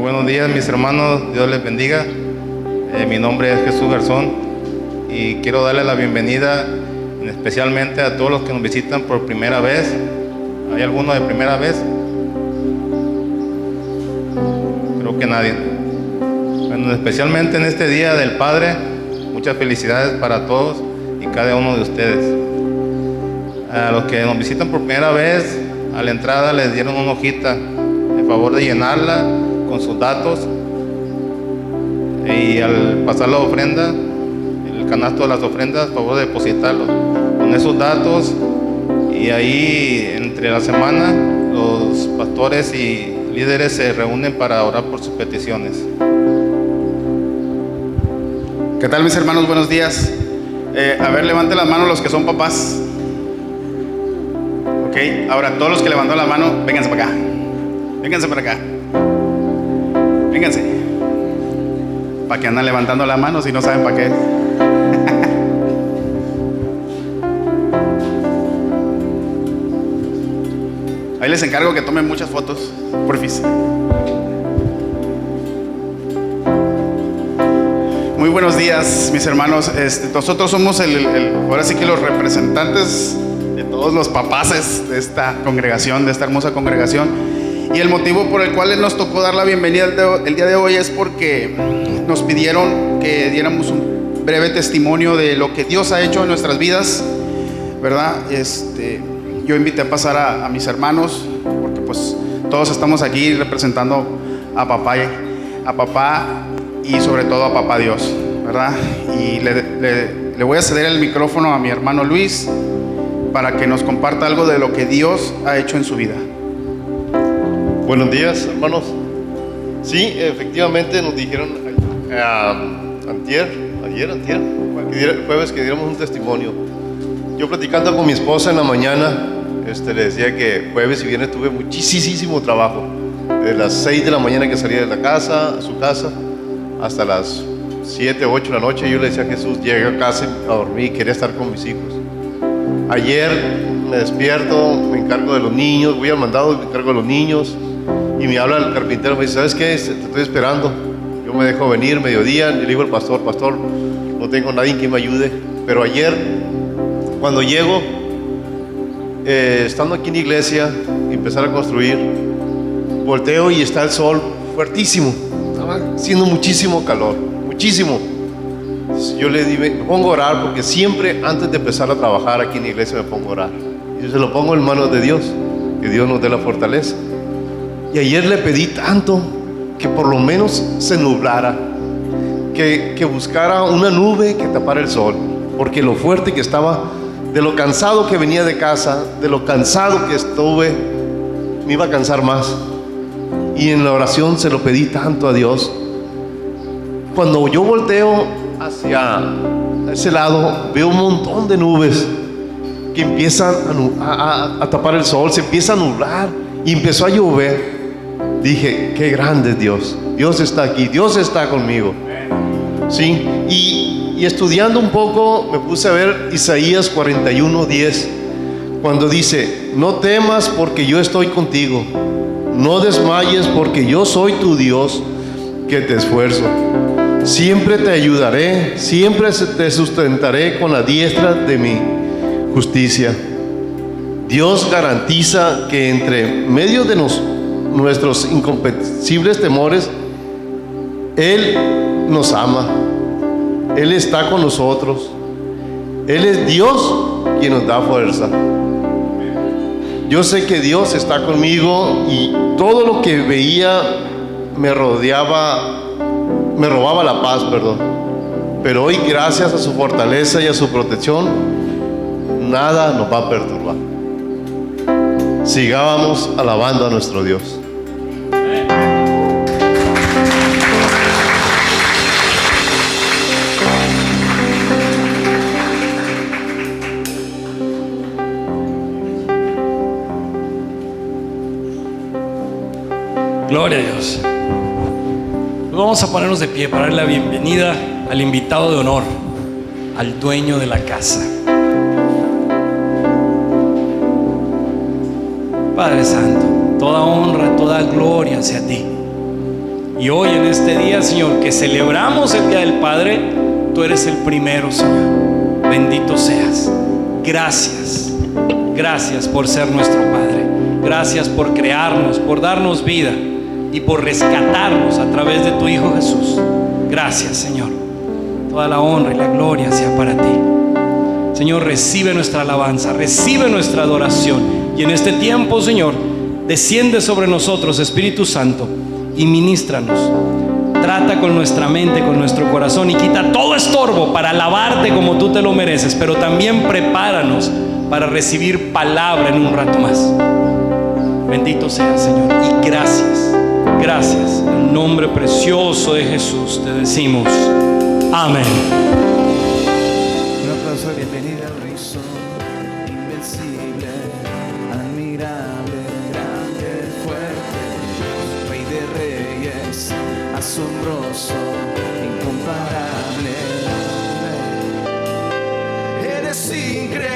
buenos días, mis hermanos, Dios les bendiga. Mi nombre es Jesús Garzón y quiero darle la bienvenida especialmente a todos los que nos visitan por primera vez. ¿Hay alguno de primera vez? Creo que nadie. Bueno, especialmente en este Día del Padre, muchas felicidades para todos y cada uno de ustedes. A los que nos visitan por primera vez, a la entrada les dieron una hojita, en favor de llenarla con sus datos, y al pasar la ofrenda, el canasto de las ofrendas, por favor de depositarlo con esos datos, y ahí entre la semana los pastores y líderes se reúnen para orar por sus peticiones. ¿Qué tal, mis hermanos? Buenos días. A ver, levanten las manos los que son papás. Ok, ahora todos los que levantaron la mano, vénganse para acá. Vénganse para acá. Vénganse. ¿Para qué andan levantando la mano si no saben para qué? Ahí les encargo que tomen muchas fotos, porfis. Muy buenos días, mis hermanos. Nosotros somos ahora sí que los representantes de todos los papaces de esta congregación, de esta hermosa congregación. Y el motivo por el cual nos tocó dar la bienvenida el día de hoy es porque nos pidieron que diéramos un breve testimonio de lo que Dios ha hecho en nuestras vidas, ¿verdad? Yo invité a pasar a mis hermanos, porque pues todos estamos aquí representando a papá y sobre todo a papá Dios, ¿verdad? Y le voy a ceder el micrófono a mi hermano Luis para que nos comparta algo de lo que Dios ha hecho en su vida. Buenos días, hermanos. Sí, efectivamente nos dijeron jueves que diéramos un testimonio. Yo platicando con mi esposa en la mañana, le decía que jueves y viernes tuve muchísimo trabajo. De las 6 de la mañana que salía de la casa, a su casa, hasta las 7, 8 de la noche. Yo le decía a Jesús, llegué a casa a dormir, quería estar con mis hijos. Ayer me despierto, me encargo de los niños, voy al mandado y me encargo de los niños. Y me habla el carpintero, me dice, ¿sabes qué? Te estoy esperando. Yo me dejo venir mediodía, le digo al pastor, no tengo nadie que me ayude. Pero ayer, cuando llego, estando aquí en la iglesia, empezar a construir, volteo y está el sol fuertísimo. Estaba haciendo muchísimo calor, muchísimo. Yo le digo, me pongo a orar, porque siempre antes de empezar a trabajar aquí en la iglesia me pongo a orar. Y yo se lo pongo en manos de Dios, que Dios nos dé la fortaleza. Y ayer le pedí tanto que por lo menos se nublara, que buscara una nube que tapara el sol, porque lo fuerte que estaba, de lo cansado que venía de casa, de lo cansado que estuve, me iba a cansar más. Y en la oración se lo pedí tanto a Dios. Cuando yo volteo hacia ese lado, veo un montón de nubes que empiezan a tapar el sol, se empieza a nublar y empezó a llover. Dije, qué grande es Dios. Dios está aquí, Dios está conmigo. Sí, y estudiando un poco me puse a ver Isaías 41:10, cuando dice, no temas porque yo estoy contigo, no desmayes porque yo soy tu Dios que te esfuerzo. Siempre te ayudaré, siempre te sustentaré con la diestra de mi justicia. Dios garantiza que entre medio de nuestros incomprensibles temores, Él nos ama, Él está con nosotros, Él es Dios quien nos da fuerza. Yo sé que Dios está conmigo y todo lo que veía me robaba la paz, pero hoy, gracias a su fortaleza y a su protección, nada nos va a perturbar. Sigamos alabando a nuestro Dios. Gloria a Dios. Vamos a ponernos de pie para darle la bienvenida al invitado de honor, al dueño de la casa. Padre Santo, toda honra, toda gloria hacia ti. Y hoy en este día, Señor, que celebramos el Día del Padre, tú eres el primero, Señor. Bendito seas. Gracias. Gracias por ser nuestro Padre. Gracias por crearnos, por darnos vida y por rescatarnos a través de tu Hijo Jesús. Gracias, Señor. Toda la honra y la gloria sea para ti. Señor, recibe nuestra alabanza, recibe nuestra adoración. Y en este tiempo, Señor, desciende sobre nosotros, Espíritu Santo, y ministranos. Trata con nuestra mente, con nuestro corazón, y quita todo estorbo para alabarte como tú te lo mereces. Pero también prepáranos para recibir palabra en un rato más. Bendito sea, Señor, y gracias. Gracias. En el nombre precioso de Jesús te decimos amén. Un aplauso de bienvenida al Rey Sol, invencible, admirable, grande, fuerte, Rey de reyes, asombroso, incomparable. Eres increíble,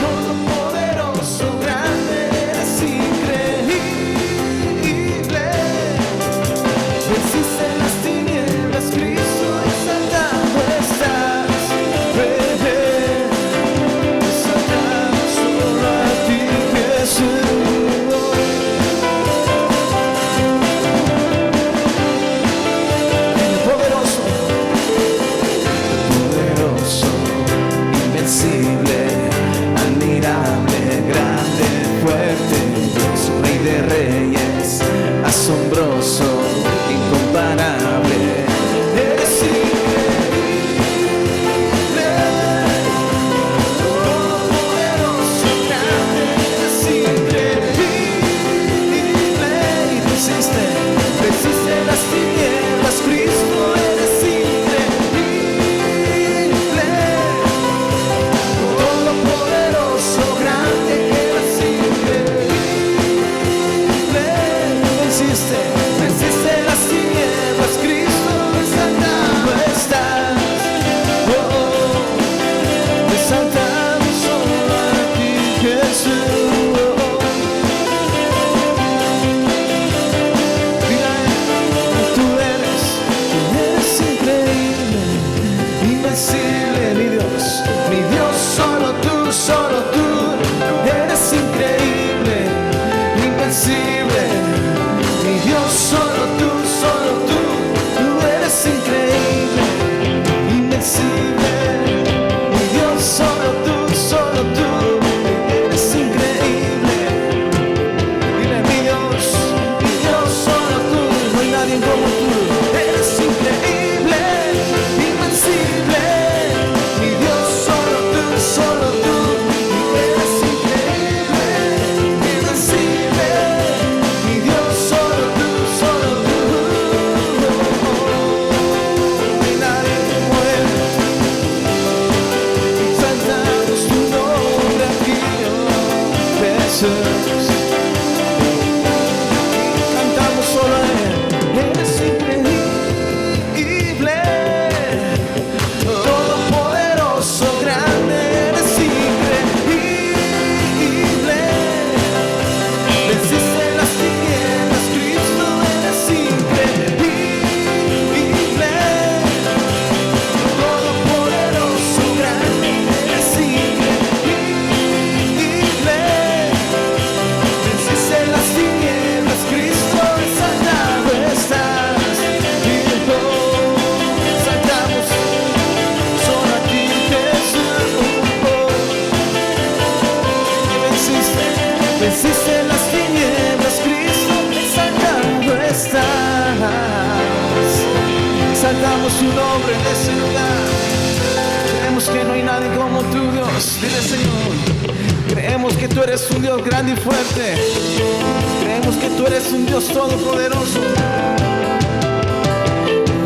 todopoderoso, grande, eres increíble. Venciste las tinieblas, Cristo exaltado estás. Exaltamos solo a ti, Jesús. Poderoso, poderoso, invencible, admirable, grande, fuerte, Dios, Rey de reyes, asombroso, incomparable. Eres increíble, todopoderoso, grande, eres increíble. Y venciste las tinieblas, Cristo, eres increíble. Todopoderoso, grande, eres increíble. Venciste las tinieblas, Cristo, exaltado estás. Exaltamos solo a ti, Jesús. Mira, tú eres increíble, invencible, mi Dios, solo tú, eres increíble, invencible. Mi Dios, solo tú, tú eres increíble, invencible. Mi Dios, solo tú, eres increíble. Dile, mi Dios, solo tú, no hay nadie como tú. Eres increíble, invencible. Mi Dios, solo tú, eres increíble, invencible. Mi Dios, solo tú, no hay nadie como Él. Exaltamos tu nombre aquí, oh Jesús. Cantamos solo a Él. Eres increíble, todopoderoso, grande, eres increíble. Venciste las tinieblas, Cristo, eres increíble. Todopoderoso, grande, eres increíble. Venciste las tinieblas, Cristo, exaltado estás. Hijo, exaltamos solo a ti, Jesús. Venciste las tinieblas, Cristo, exaltado estás. Exaltamos tu nombre en ese lugar. Creemos que no hay nadie como tú, Dios. Dile, Señor, creemos que tú eres un Dios grande y fuerte. Creemos que tú eres un Dios todopoderoso.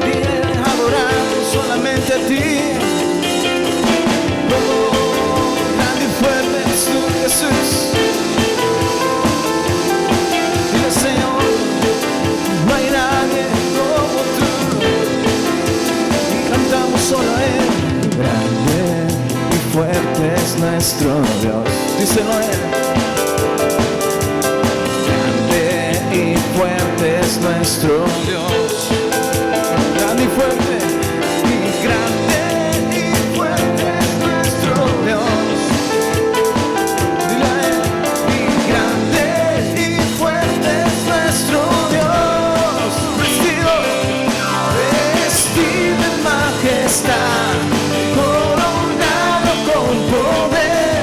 Dile, adoramos solamente a ti. Oh, grande y fuerte eres tú, Jesús. Dile, Señor, no hay nadie como tú. Cantamos solo a Él. Grande y fuerte es nuestro Dios. Díselo a Él. Grande es nuestro Dios. Grande y fuerte, y grande y fuerte es nuestro Dios. Dile a él, y grande y fuerte es nuestro Dios. Vestido en majestad, coronado con poder,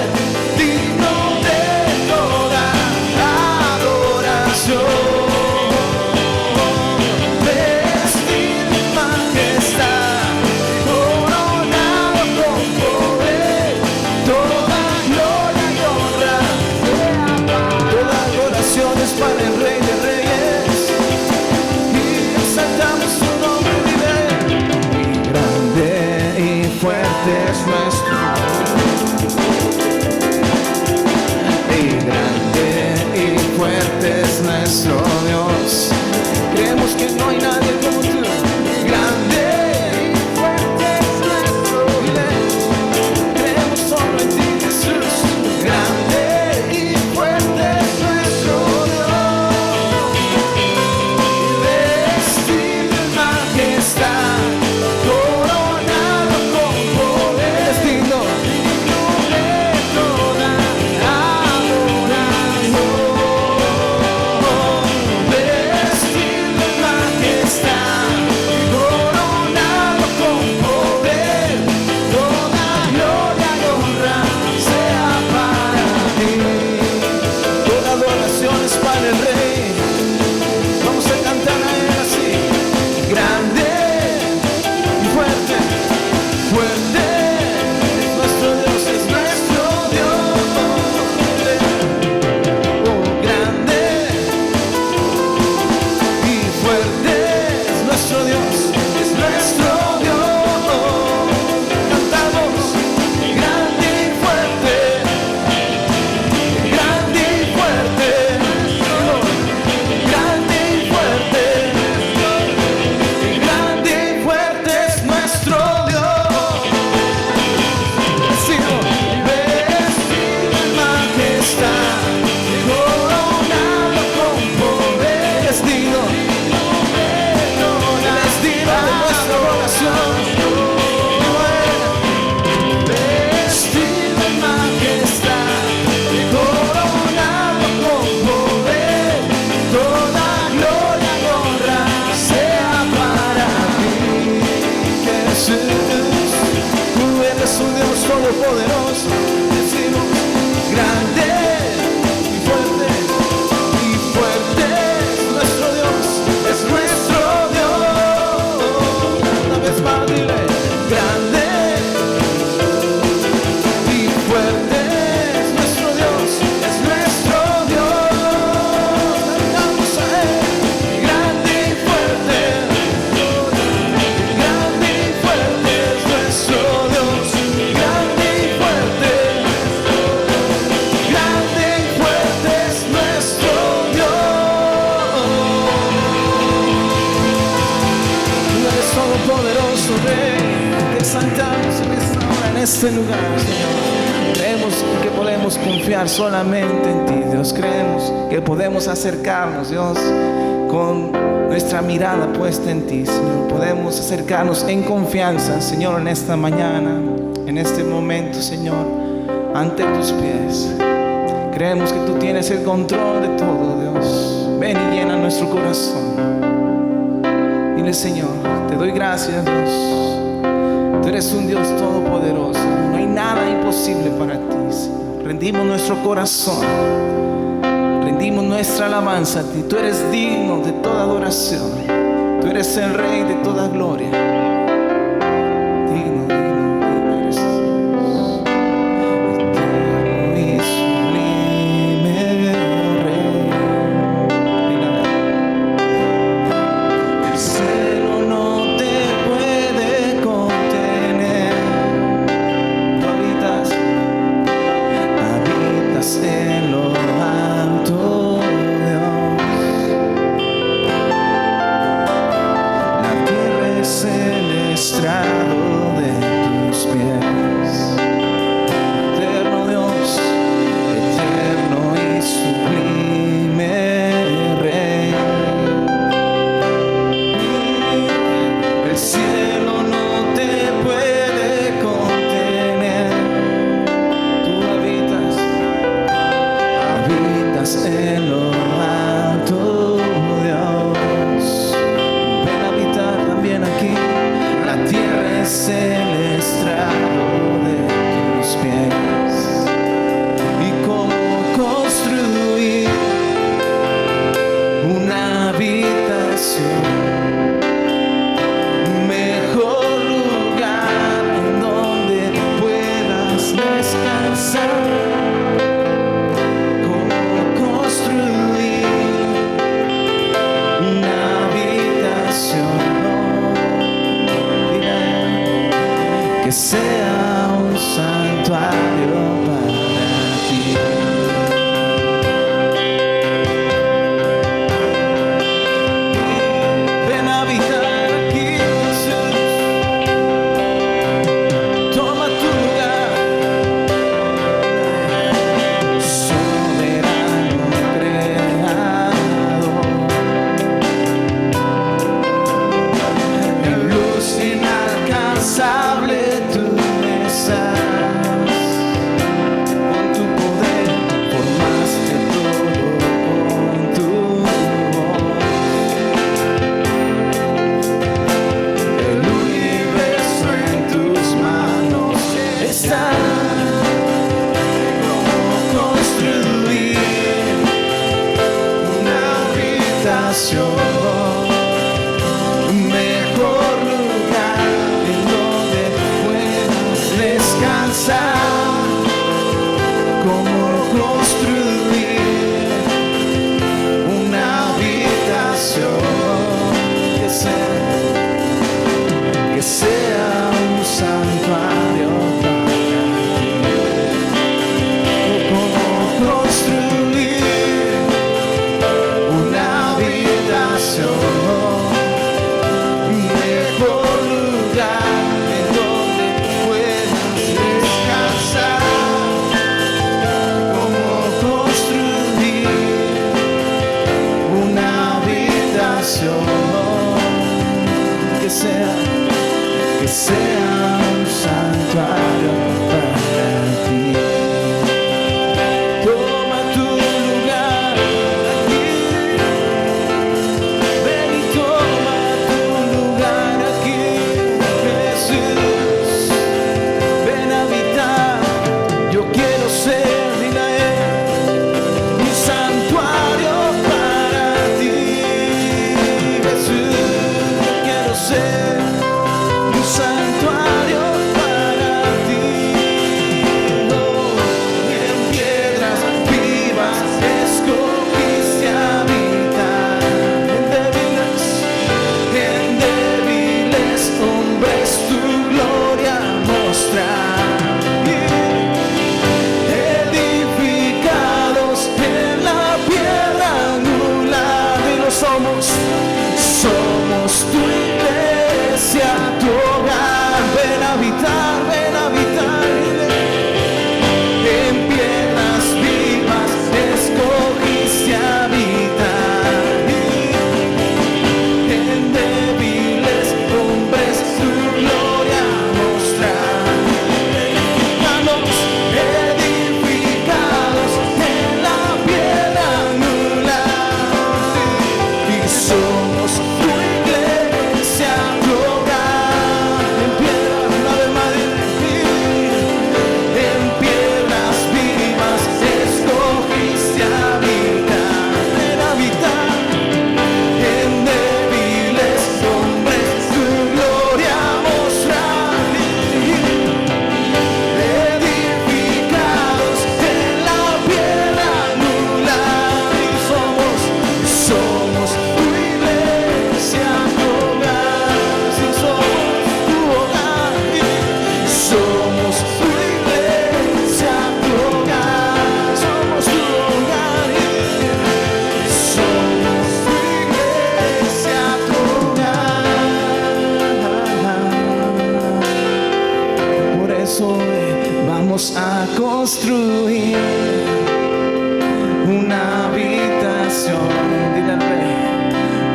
digno de toda adoración. Vestido en majestad, coronado con poder, toda gloria y honra, toda adoración es para el Rey de Reyes, y exaltamos su nombre. Grande y fuerte es nuestro Dios. Y grande y fuerte es nuestro Dios. Creemos que no hay nadie como tú. Grande y fuerte es nuestro Dios. Creemos solo en ti, Jesús. Grande y fuerte es nuestro Dios. Vestido en majestad, coronado con poder, digno de toda adoración. Vestido en majestad, coronado con poder, toda gloria y honra sea para ti. Toda adoración es para el Rey. Vamos a cantar a él así. Grande y fuerte, fuerte es nuestro Dios, es nuestro Dios. Oh, grande y fuerte es nuestro Dios, es nuestro Dios. Cantamos, grande y fuerte, grande y fuerte, grande y fuerte. Grande y fuerte es nuestro Dios. Vestido en majestad, coronado con poder, vestido de nuestra oración. Vestido en majestad, coronado con poder, toda gloria y honra sea para ti, Jesús. Tú eres un Dios todopoderoso. Decimos, grande y fuerte es nuestro Dios, es nuestro Dios. Una vez más dile, grande y fuerte es nuestro Dios, es nuestro Dios. Cantamos a él, grande y fuerte, grande y fuerte es nuestro Dios, grande y fuerte, grande y fuerte es nuestro Dios. Tú eres todopoderoso, Rey. Te exaltamos en esta hora, en este lugar, Señor. Creemos que podemos confiar solamente en ti, Dios. Creemos que podemos acercarnos, Dios, con nuestra mirada puesta en ti, Señor. Podemos acercarnos en confianza, Señor, en esta mañana, en este momento, Señor, ante tus pies. Creemos que tú tienes el control de todo, Dios. Ven y llena nuestro corazón. Dile, Señor, te doy gracias, Dios. Tú eres un Dios todopoderoso. No hay nada imposible para ti, Señor. Rendimos nuestro corazón. Rendimos nuestra alabanza a ti. Tú eres digno de toda adoración. Tú eres el Rey de toda gloria. Digno eres Dios. Eterno y sublime Rey. El cielo no te puede contener. Tú habitas en lo alto, Dios. La tierra es el habitación, mejor lugar en donde puedas descansar. Cómo construir una habitación que sea un santuario para ti. Cómo construir una habitación, mejor lugar en donde puedas descansar. Cómo construir una habitación que sea un santuario para ti. Toma tu lugar aquí, ven y toma tu lugar aquí, Jesús, ven a habitar. Yo quiero ser, dile a Él, un santuario para ti, Jesús. Yo quiero ser un santuario para ti. Oh, en piedras vivas escogiste habitar. En débiles hombres tu gloria mostrar. Edificados en la piedra angular, y lo somos tu iglesia, tu hogar. Ven a habitar, ven a habitar. En piedras vivas escogiste habitar. En débiles hombres tu gloria mostrar. Edificados en la piedra angular, y somos tu iglesia, tu hogar. En piedras, una vez más, en piedras vivas escogiste habitar. Ven a habitar. En débiles hombres tu gloria mostrar. Edificados en la piedra angular, y somos tu iglesia, tu hogar. Sí, somos tu hogar. Somos tu iglesia, tu hogar. Somos tu hogar. Somos tu iglesia, tu hogar. Por eso vamos a construir una habitación, dile al Rey,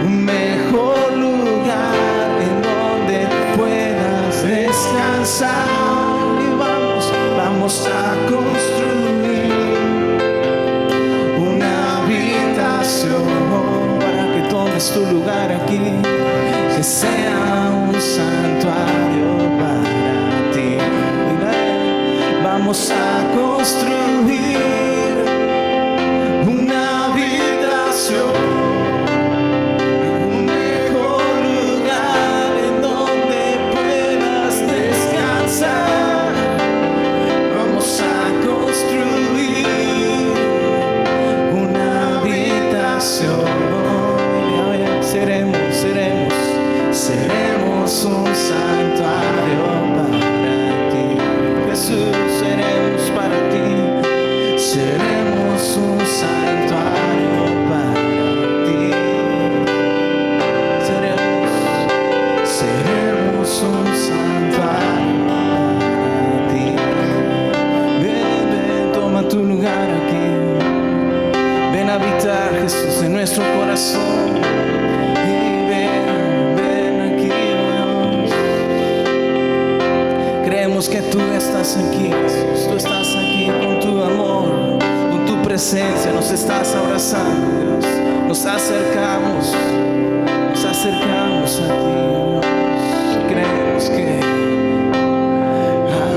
un mejor lugar en donde puedas descansar. Y vamos a construir una habitación para que tomes tu lugar aquí, que sea un santuario para ti. Dile, vamos a construir una habitación, un mejor lugar en donde puedas descansar. Vamos a construir una habitación. Seremos un santuario para ti, Jesús. Seremos para ti, seremos un santuario para ti. Seremos un santuario para ti. Ven, ven, toma tu lugar aquí. Ven a habitar, Jesús, en nuestro corazón. Y ven aquí, Dios. Creemos que tú estás aquí, Jesús. Tú estás aquí con tu amor, con tu presencia. Nos estás abrazando, Dios. Nos acercamos a ti, Dios. Creemos que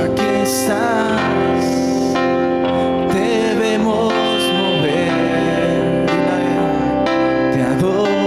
aquí estás. Debemos mover, te adoro.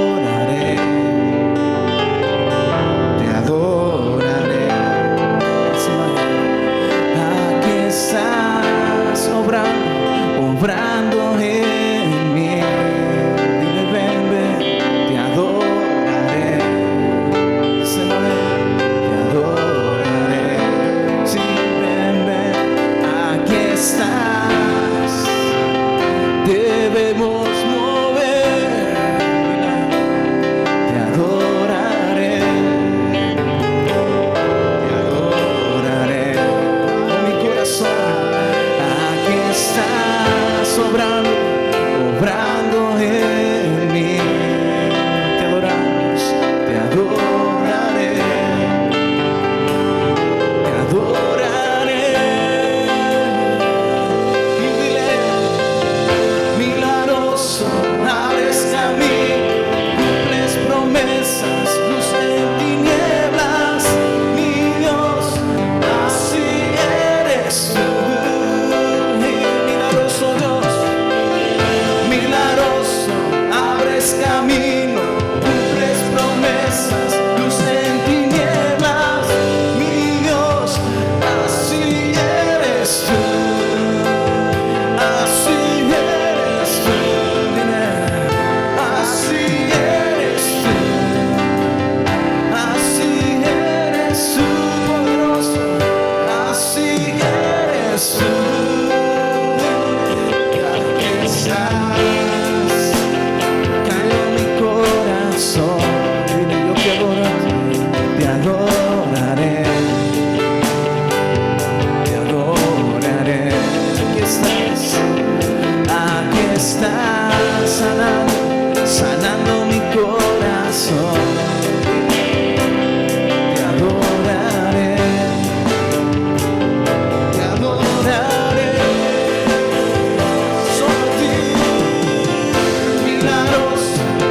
abres camino, cumples promesas, luz en tinieblas, mi Dios, así eres tú, así eres tú, así eres tú, así eres tú, poderoso, así eres tú. Calla mi corazón, dile yo te adoraré, te adoraré. Aquí estás, sanando mi corazón, te adoraré, te adoraré.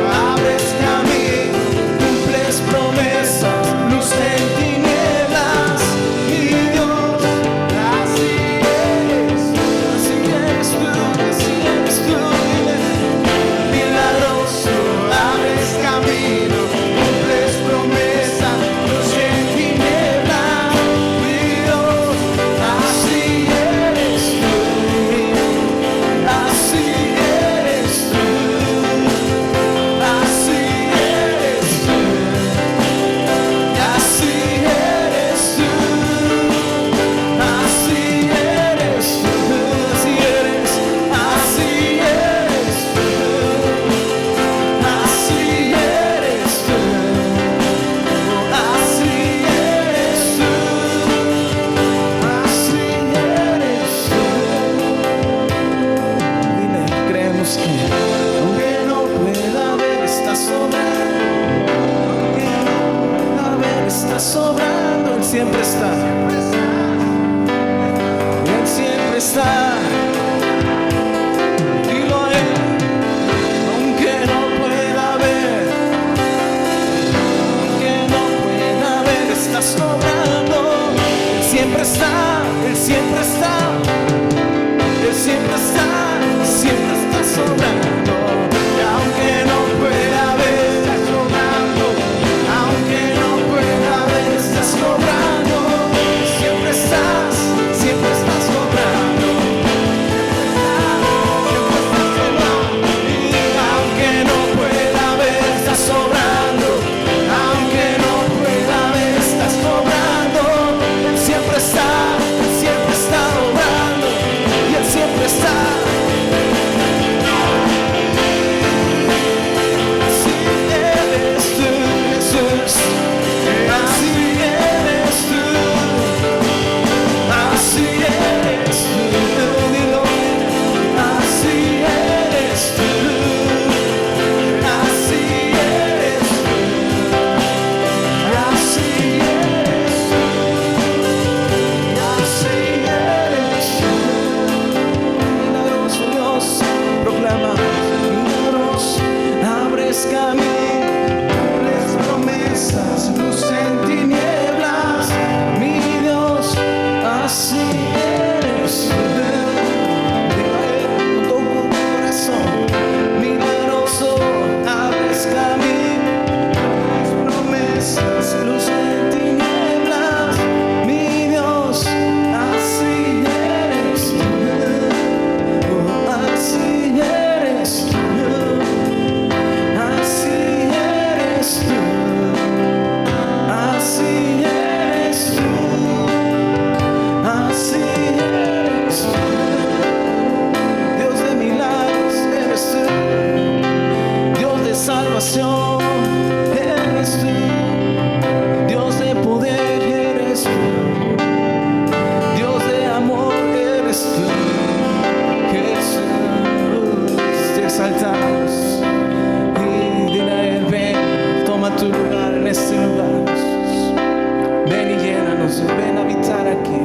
Abres camino, cumples promesas, luz en tinieblas, mi Dios, así eres tú, así eres tú, así eres tú, milagroso, abres camino, cumples promesas, luz en tinieblas, mi Dios, así eres tú, así eres tú. Así eres tú, así eres tú, así eres tú, así eres, así eres tú, así eres tú, así eres tú, así eres tú. Dile, creemos que aunque no pueda ver, está sobrando, aunque no pueda ver, está sobrando, Él siempre está, Él siempre está. Dilo a Él, aunque no pueda ver, aunque no pueda ver, está sobrando, Él siempre está, Él siempre está, Él siempre está, siempre está sobrando. Y aunque no pueda ver, está sobrando. Aunque no pueda ver, está sobrando. Siempre estás, siempre estás sobrando. Siempre estás sobrando. Y aunque no pueda ver, está sobrando. Aunque no pueda ver, está sobrando. Él siempre está obrando. Y Él siempre está. Así eres tú, Jesús. Así eres tú. Así eres tú. Dilo. Así eres tú. Así eres tú. Así eres tú. Así eres tú. Milagroso Dios, proclama, milagroso, abres camino, cumples promesas, luz en tinieblas, mi Dios, así eres tú. Dile con todo tu corazón, milagroso, abres camino, cumples promesas, luz en tinieblas, mi Dios, así eres tú. Así eres tú, así eres tú, así eres tú, así eres tú. Dios de milagros eres tú, Dios de salvación eres tú, Dios de poder eres tú, Dios de amor eres tú. Jesús, te exaltamos y dile a Él, ven, toma tu lugar en este lugar, Jesús. Ven y llénanos, ven a habitar aquí.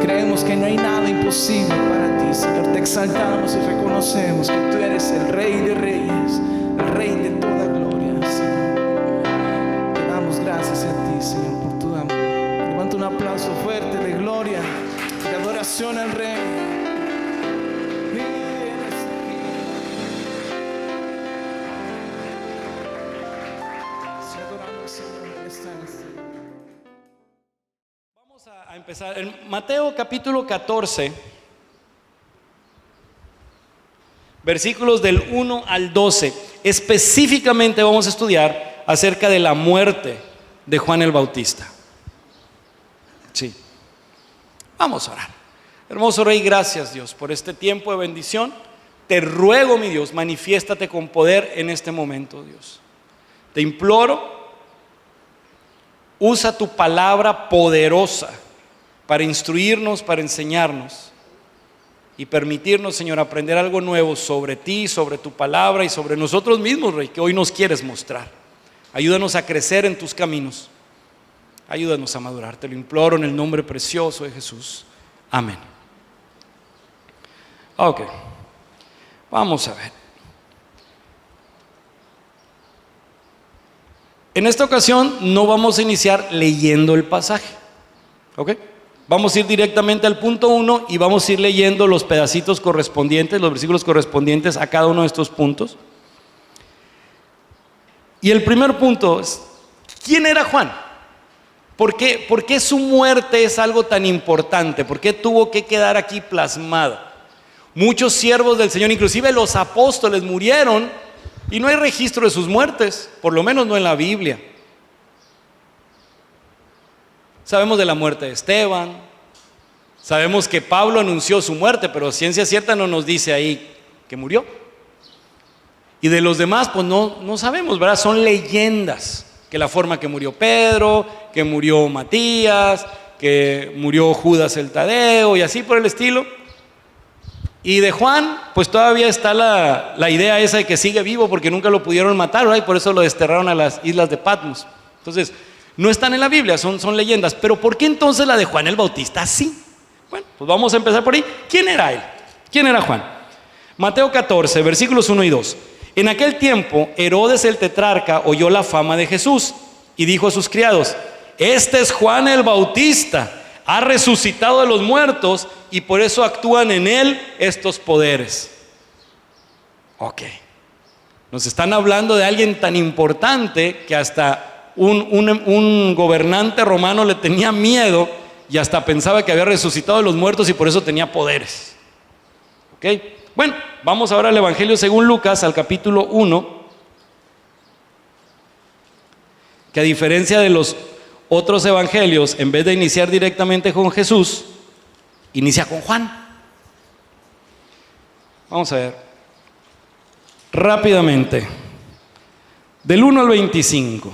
Creemos que no hay nada imposible para ti, Señor. Te exaltamos y reconocemos que tú eres el Rey de Reyes, el Rey de toda gloria. Señor, está en este lugar. Vamos a empezar en Mateo capítulo 14, versículos del 1 al 12. Específicamente vamos a estudiar acerca de la muerte de Juan el Bautista. Sí. Vamos a orar. Hermoso Rey, gracias Dios por este tiempo de bendición. Te ruego, mi Dios, manifiéstate con poder en este momento, Dios. Te imploro, usa tu palabra poderosa para instruirnos, para enseñarnos y permitirnos, Señor, aprender algo nuevo sobre ti, sobre tu palabra y sobre nosotros mismos, Rey, que hoy nos quieres mostrar. Ayúdanos a crecer en tus caminos. Ayúdanos a madurar. Te lo imploro en el nombre precioso de Jesús. Amén. Ok. Vamos a ver. En esta ocasión no vamos a iniciar leyendo el pasaje. ¿Ok? Vamos a ir directamente al punto 1 y vamos a ir leyendo los pedacitos correspondientes, los versículos correspondientes a cada uno de estos puntos. Y el primer punto es, ¿quién era Juan? ¿Por qué su muerte es algo tan importante? ¿Por qué tuvo que quedar aquí plasmada? Muchos siervos del Señor, inclusive los apóstoles, murieron y no hay registro de sus muertes, por lo menos no en la Biblia. Sabemos de la muerte de Esteban, sabemos que Pablo anunció su muerte, pero ciencia cierta no nos dice ahí que murió. Y de los demás, pues no sabemos, ¿verdad? Son leyendas, que la forma que murió Pedro, que murió Matías, que murió Judas el Tadeo y así por el estilo. Y de Juan, pues todavía está la idea esa de que sigue vivo porque nunca lo pudieron matar, ¿verdad? Y por eso lo desterraron a las islas de Patmos. Entonces, no están en la Biblia, son leyendas. Pero ¿por qué entonces la de Juan el Bautista sí? Bueno, pues vamos a empezar por ahí. ¿Quién era él? ¿Quién era Juan? Mateo 14, versículos 1 y 2. En aquel tiempo, Herodes el tetrarca oyó la fama de Jesús y dijo a sus criados: este es Juan el Bautista, ha resucitado de los muertos y por eso actúan en él estos poderes. Ok, nos están hablando de alguien tan importante que hasta un gobernante romano le tenía miedo y hasta pensaba que había resucitado de los muertos y por eso tenía poderes. Ok, bueno, vamos ahora al Evangelio según Lucas, al capítulo 1, que a diferencia de los otros evangelios, en vez de iniciar directamente con Jesús, inicia con Juan. Vamos a ver rápidamente, del 1 al 25.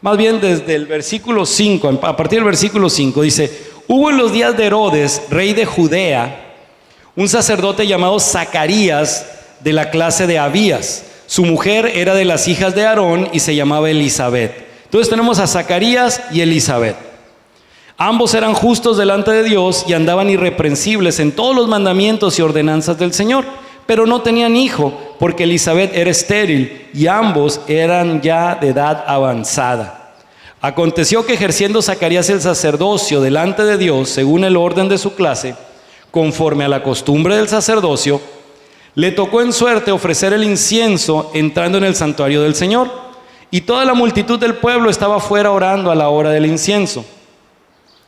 Más bien desde el versículo 5, a partir del versículo 5 dice: hubo en los días de Herodes, rey de Judea, un sacerdote llamado Zacarías, de la clase de Abías. Su mujer era de las hijas de Aarón y se llamaba Elizabeth. Entonces tenemos a Zacarías y Elizabeth. Ambos eran justos delante de Dios y andaban irreprensibles en todos los mandamientos y ordenanzas del Señor, pero no tenían hijo porque Elizabeth era estéril y ambos eran ya de edad avanzada. Aconteció que ejerciendo Zacarías el sacerdocio delante de Dios según el orden de su clase, conforme a la costumbre del sacerdocio, le tocó en suerte ofrecer el incienso entrando en el santuario del Señor, y toda la multitud del pueblo estaba fuera orando a la hora del incienso.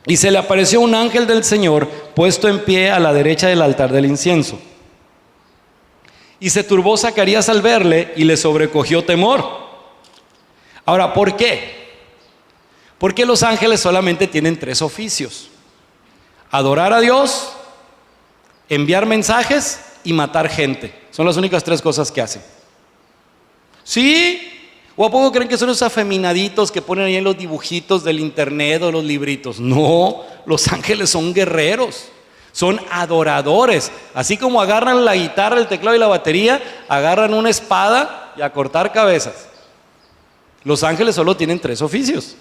Y se le apareció un ángel del Señor puesto en pie a la derecha del altar del incienso. Y se turbó Zacarías al verle y le sobrecogió temor. Ahora, ¿por qué? Porque los ángeles solamente tienen 3 oficios: adorar a Dios, enviar mensajes y matar gente. Son las únicas 3 cosas que hacen. ¿Sí? ¿O a poco creen que son esos afeminaditos que ponen ahí en los dibujitos del internet o los libritos? No, los ángeles son guerreros, son adoradores. Así como agarran la guitarra, el teclado y la batería, agarran una espada y a cortar cabezas. Los ángeles solo tienen 3 oficios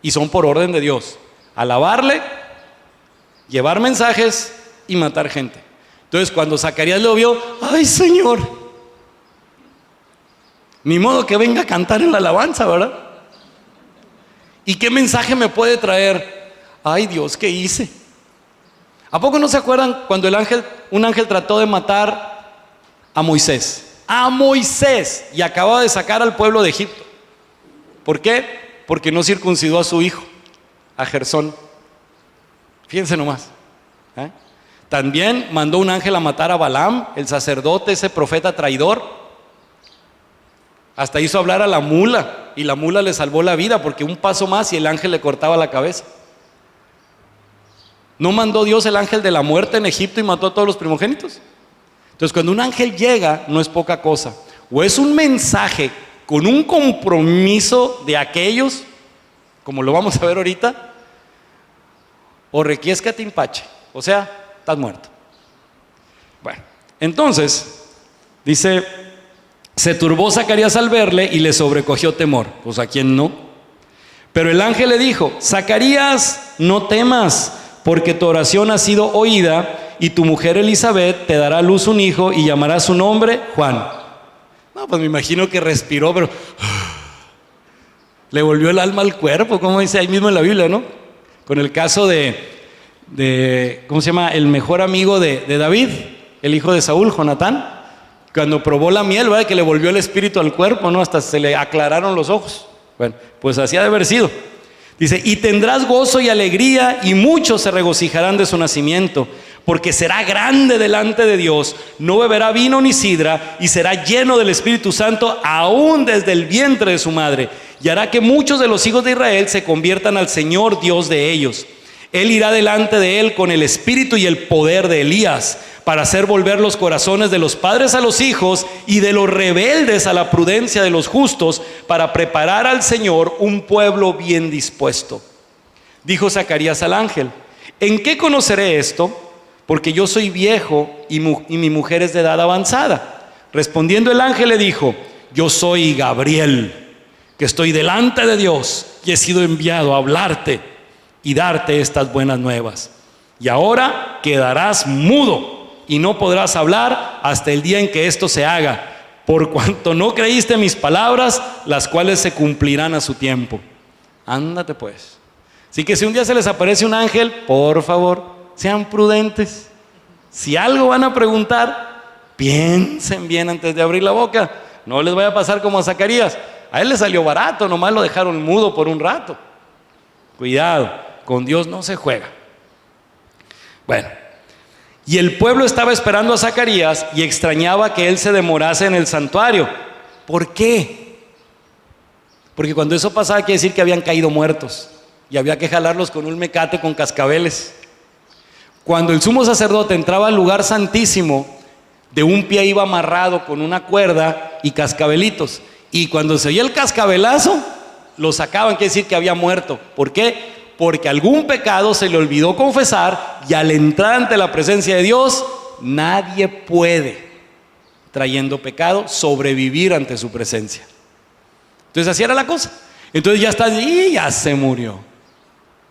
y son por orden de Dios: alabarle, llevar mensajes y matar gente. Entonces cuando Zacarías lo vio, ¡ay, Señor! Ni modo que venga a cantar en la alabanza, ¿verdad? ¿Y qué mensaje me puede traer? ¡Ay, Dios, qué hice! ¿A poco no se acuerdan cuando un ángel trató de matar a Moisés? a Moisés y acababa de sacar al pueblo de Egipto. ¿Por qué? Porque no circuncidó a su hijo, a Gersón. Fíjense nomás. También mandó un ángel a matar a Balaam, el sacerdote, ese profeta traidor. Hasta hizo hablar a la mula, y la mula le salvó la vida, porque un paso más y el ángel le cortaba la cabeza. ¿No mandó Dios el ángel de la muerte en Egipto y mató a todos los primogénitos? Entonces, cuando un ángel llega, no es poca cosa. O es un mensaje con un compromiso de aquellos, como lo vamos a ver ahorita, o requiéscate impache, o sea, estás muerto. Bueno, entonces, dice, se turbó Zacarías al verle y le sobrecogió temor. Pues a quién no. Pero el ángel le dijo, Zacarías, no temas, porque tu oración ha sido oída, y tu mujer Elizabeth te dará a luz un hijo y llamará su nombre Juan. No, pues me imagino que respiró, pero le volvió el alma al cuerpo, como dice ahí mismo en la Biblia, ¿no? Con el caso de ¿cómo se llama? El mejor amigo de David, el hijo de Saúl, Jonatán, cuando probó la miel, ¿verdad? Que le volvió el espíritu al cuerpo, ¿no? Hasta se le aclararon los ojos. Bueno, pues así ha de haber sido. Dice, y tendrás gozo y alegría, y muchos se regocijarán de su nacimiento, porque será grande delante de Dios, no beberá vino ni sidra, y será lleno del Espíritu Santo aún desde el vientre de su madre, y hará que muchos de los hijos de Israel se conviertan al Señor Dios de ellos. Él irá delante de él con el espíritu y el poder de Elías, para hacer volver los corazones de los padres a los hijos y de los rebeldes a la prudencia de los justos, para preparar al Señor un pueblo bien dispuesto. Dijo Zacarías al ángel, ¿en qué conoceré esto? Porque yo soy viejo y mi mujer es de edad avanzada. Respondiendo el ángel le dijo, yo soy Gabriel, que estoy delante de Dios y he sido enviado a hablarte y darte estas buenas nuevas. Y ahora quedarás mudo y no podrás hablar hasta el día en que esto se haga, por cuanto no creíste mis palabras, las cuales se cumplirán a su tiempo. Ándate pues. Así que si un día se les aparece un ángel, por favor, sean prudentes. Si algo van a preguntar, piensen bien antes de abrir la boca. No les vaya a pasar como a Zacarías. A él le salió barato, nomás lo dejaron mudo por un rato. Cuidado, con Dios no se juega. Bueno, y el pueblo estaba esperando a Zacarías y extrañaba que él se demorase en el santuario. ¿Por qué? Porque cuando eso pasaba quiere decir que habían caído muertos y había que jalarlos con un mecate con cascabeles. Cuando el sumo sacerdote entraba al lugar santísimo, de un pie iba amarrado con una cuerda y cascabelitos, y cuando se oía el cascabelazo lo sacaban, quiere decir que había muerto. ¿Por qué? Porque algún pecado se le olvidó confesar, y al entrar ante la presencia de Dios, nadie puede, trayendo pecado, sobrevivir ante su presencia. Entonces así era la cosa. Entonces ya está, y ya se murió.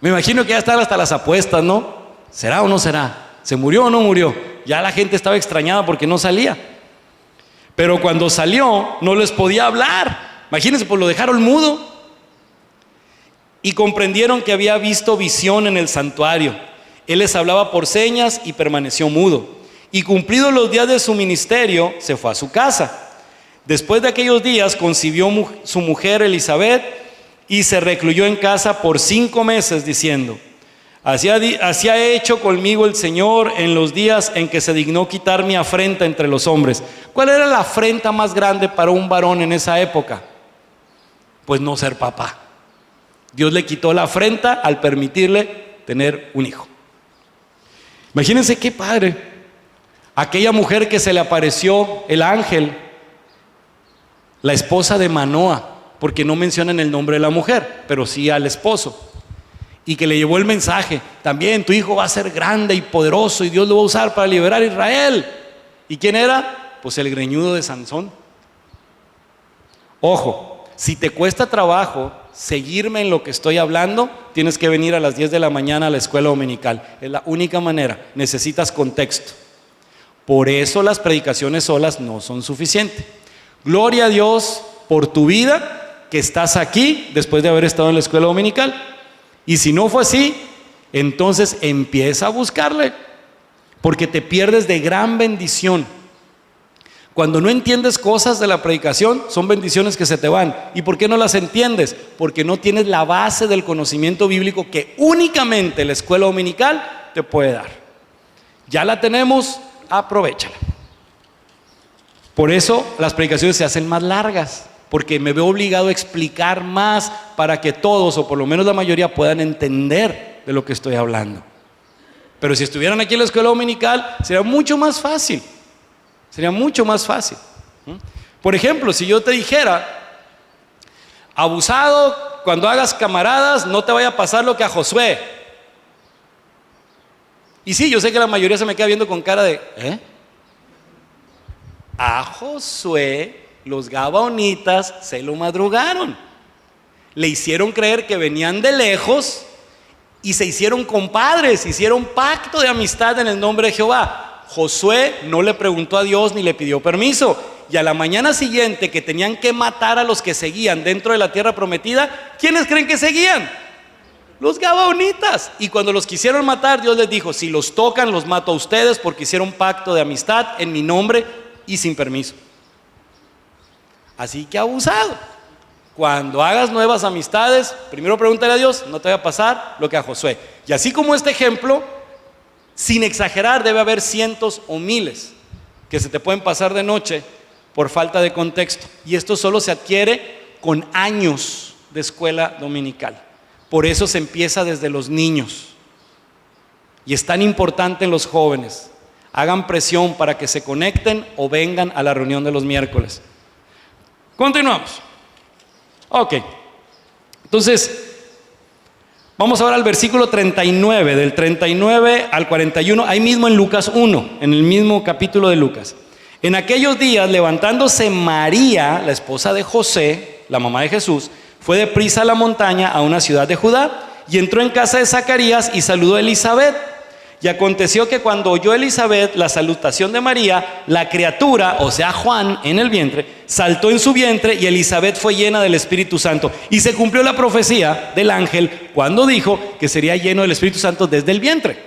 Me imagino que ya están hasta las apuestas, ¿no? ¿Será o no será? ¿Se murió o no murió? Ya la gente estaba extrañada porque no salía. Pero cuando salió, no les podía hablar. Imagínense, pues lo dejaron mudo. Y comprendieron que había visto visión en el santuario. Él les hablaba por señas y permaneció mudo. Y cumplidos los días de su ministerio, se fue a su casa. Después de aquellos días concibió su mujer Elizabeth y se recluyó en casa por 5 meses, diciendo, así ha hecho conmigo el Señor en los días en que se dignó quitar mi afrenta entre los hombres. ¿Cuál era la afrenta más grande para un varón en esa época? Pues no ser papá. Dios le quitó la afrenta al permitirle tener un hijo. Imagínense qué padre. Aquella mujer que se le apareció el ángel, la esposa de Manoa, porque no mencionan el nombre de la mujer, pero sí al esposo, y que le llevó el mensaje, también tu hijo va a ser grande y poderoso y Dios lo va a usar para liberar a Israel. ¿Y quién era? Pues el greñudo de Sansón. Ojo, si te cuesta trabajo seguirme en lo que estoy hablando, tienes que venir a las 10 de la mañana a la escuela dominical. Es la única manera. Necesitas contexto. Por eso las predicaciones solas no son suficientes. Gloria a Dios por tu vida, que estás aquí después de haber estado en la escuela dominical. Y si no fue así, entonces empieza a buscarle, porque te pierdes de gran bendición. Cuando no entiendes cosas de la predicación, son bendiciones que se te van. ¿Y por qué no las entiendes? Porque no tienes la base del conocimiento bíblico que únicamente la escuela dominical te puede dar. Ya la tenemos, aprovéchala. Por eso las predicaciones se hacen más largas, porque me veo obligado a explicar más para que todos, o por lo menos la mayoría, puedan entender de lo que estoy hablando. Pero si estuvieran aquí en la escuela dominical, sería mucho más fácil. Sería mucho más fácil. Por ejemplo, si yo te dijera, abusado, cuando hagas camaradas, no te vaya a pasar lo que a Josué. Y sí, yo sé que la mayoría se me queda viendo con cara de, ¿eh? A Josué, los gabaonitas se lo madrugaron. Le hicieron creer que venían de lejos y se hicieron compadres, hicieron pacto de amistad en el nombre de Jehová. Josué no le preguntó a Dios ni le pidió permiso. Y a la mañana siguiente que tenían que matar a los que seguían dentro de la tierra prometida, ¿quiénes creen que seguían? Los gabaonitas. Y cuando los quisieron matar, Dios les dijo, si los tocan, los mato a ustedes porque hicieron pacto de amistad en mi nombre y sin permiso. Así que abusado. Cuando hagas nuevas amistades, primero pregúntale a Dios, no te va a pasar lo que a Josué. Y así como este ejemplo, sin exagerar, debe haber cientos o miles que se te pueden pasar de noche por falta de contexto. Y esto solo se adquiere con años de escuela dominical. Por eso se empieza desde los niños. Y es tan importante en los jóvenes. Hagan presión para que se conecten o vengan a la reunión de los miércoles. Continuamos. Ok. Entonces, vamos ahora al versículo 39, del 39 al 41, ahí mismo en Lucas 1, en el mismo capítulo de Lucas. En aquellos días, levantándose María, la esposa de José, la mamá de Jesús, fue deprisa a la montaña, a una ciudad de Judá, y entró en casa de Zacarías y saludó a Elizabeth. Y aconteció que cuando oyó Elizabeth la salutación de María, la criatura, o sea Juan, en el vientre, saltó en su vientre y Elizabeth fue llena del Espíritu Santo. Y se cumplió la profecía del ángel cuando dijo que sería lleno del Espíritu Santo desde el vientre.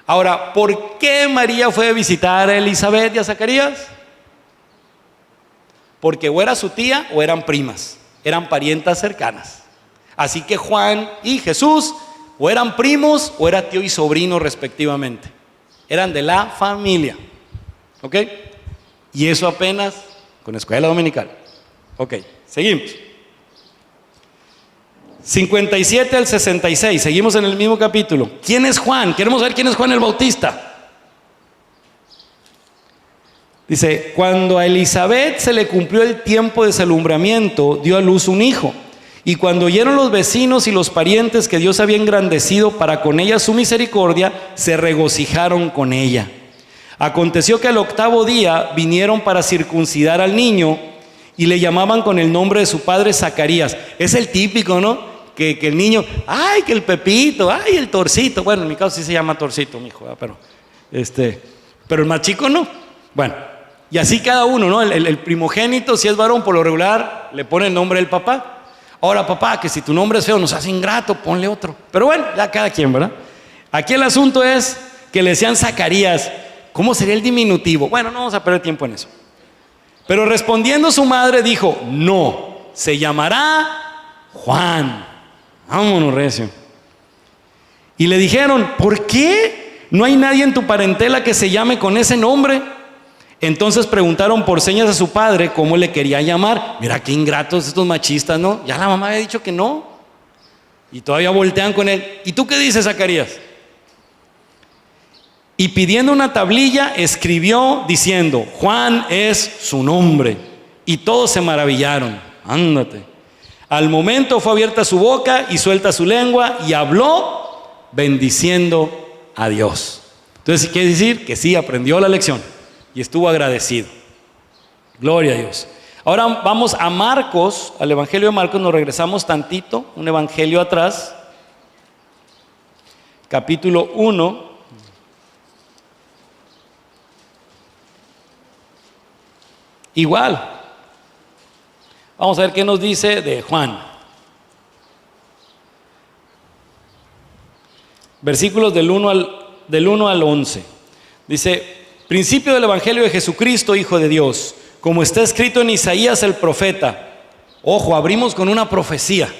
Ahora, ¿por qué María fue a visitar a Elizabeth y a Zacarías? Porque o era su tía o eran primas, eran parientas cercanas. Así que Juan y Jesús o eran primos o era tío y sobrino respectivamente. Eran de la familia. ¿Ok? Y eso apenas con escuela dominical. Ok, seguimos. 57 al 66, seguimos en el mismo capítulo. ¿Quién es Juan? Queremos saber quién es Juan el Bautista. Dice, cuando a Elizabeth se le cumplió el tiempo de alumbramiento, dio a luz un hijo. Y cuando oyeron los vecinos y los parientes que Dios había engrandecido para con ella su misericordia, se regocijaron con ella. Aconteció que al 8º día vinieron para circuncidar al niño y le llamaban con el nombre de su padre Zacarías. Es el típico, ¿no? Que el niño, ay, que el Pepito, ay, el Torcito. Bueno, en mi caso sí se llama Torcito, mi hijo, pero el más chico no. Bueno, y así cada uno, ¿no? El primogénito, si es varón, por lo regular, le pone el nombre del papá. Ahora, papá, que si tu nombre es feo, nos hace ingrato, ponle otro. Pero bueno, ya cada quien, ¿verdad? Aquí el asunto es que le decían Zacarías. ¿Cómo sería el diminutivo? Bueno, no vamos a perder tiempo en eso. Pero respondiendo su madre dijo, no, se llamará Juan. Vámonos, recio. Y le dijeron, ¿por qué no hay nadie en tu parentela que se llame con ese nombre? Entonces preguntaron por señas a su padre cómo le quería llamar. Mira qué ingratos estos machistas, ¿no? Ya la mamá había dicho que no. Y todavía voltean con él. ¿Y tú qué dices, Zacarías? Y pidiendo una tablilla, escribió diciendo, Juan es su nombre. Y todos se maravillaron. Ándate. Al momento fue abierta su boca y suelta su lengua y habló bendiciendo a Dios. Entonces, quiere decir que sí, aprendió la lección y estuvo agradecido. Gloria a Dios. Ahora vamos a Marcos, al Evangelio de Marcos, nos regresamos tantito, un evangelio atrás, capítulo 1. Igual. Vamos a ver qué nos dice de Juan. Versículos del 1 al 11. Dice, Principio del Evangelio de Jesucristo, Hijo de Dios, como está escrito en Isaías el profeta. Ojo, abrimos con una profecía.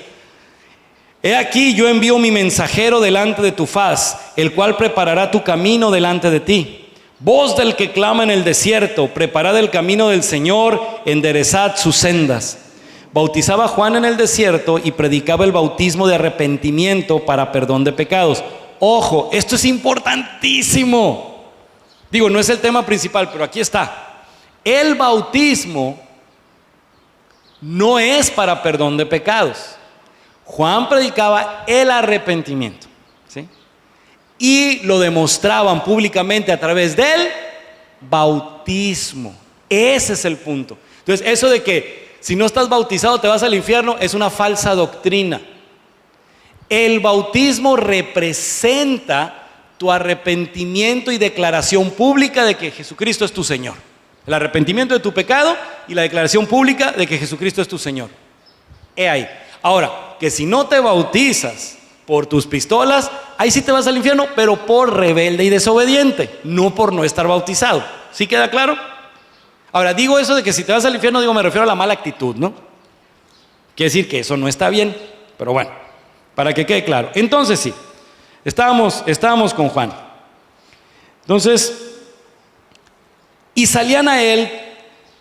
He aquí, yo envío mi mensajero delante de tu faz, el cual preparará tu camino delante de ti. Voz del que clama en el desierto, preparad el camino del Señor, enderezad sus sendas. Bautizaba Juan en el desierto y predicaba el bautismo de arrepentimiento para perdón de pecados. Ojo, esto es importantísimo. Digo, no es el tema principal, pero aquí está. El bautismo no es para perdón de pecados. Juan predicaba el arrepentimiento, ¿sí? Y lo demostraban públicamente a través del bautismo. Ese es el punto. Entonces, eso de que si no estás bautizado te vas al infierno es una falsa doctrina. El bautismo representa tu arrepentimiento y declaración pública de que Jesucristo es tu Señor. El arrepentimiento de tu pecado y la declaración pública de que Jesucristo es tu Señor. He ahí. Ahora, que si no te bautizas por tus pistolas, ahí sí te vas al infierno, pero por rebelde y desobediente, no por no estar bautizado. ¿Sí queda claro? Ahora, digo eso de que si te vas al infierno, me refiero a la mala actitud, ¿no? Quiere decir que eso no está bien, pero bueno, para que quede claro. Entonces sí, estábamos con Juan. Entonces, y salían a él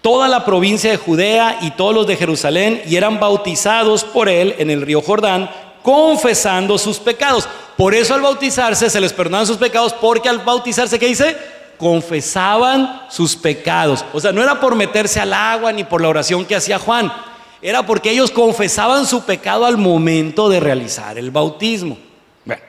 toda la provincia de Judea y todos los de Jerusalén, y eran bautizados por él en el río Jordán, confesando sus pecados. Por eso al bautizarse se les perdonaban sus pecados, porque al bautizarse, ¿qué dice? Confesaban sus pecados. O sea, no era por meterse al agua ni por la oración que hacía Juan, era porque ellos confesaban su pecado al momento de realizar el bautismo. Bueno.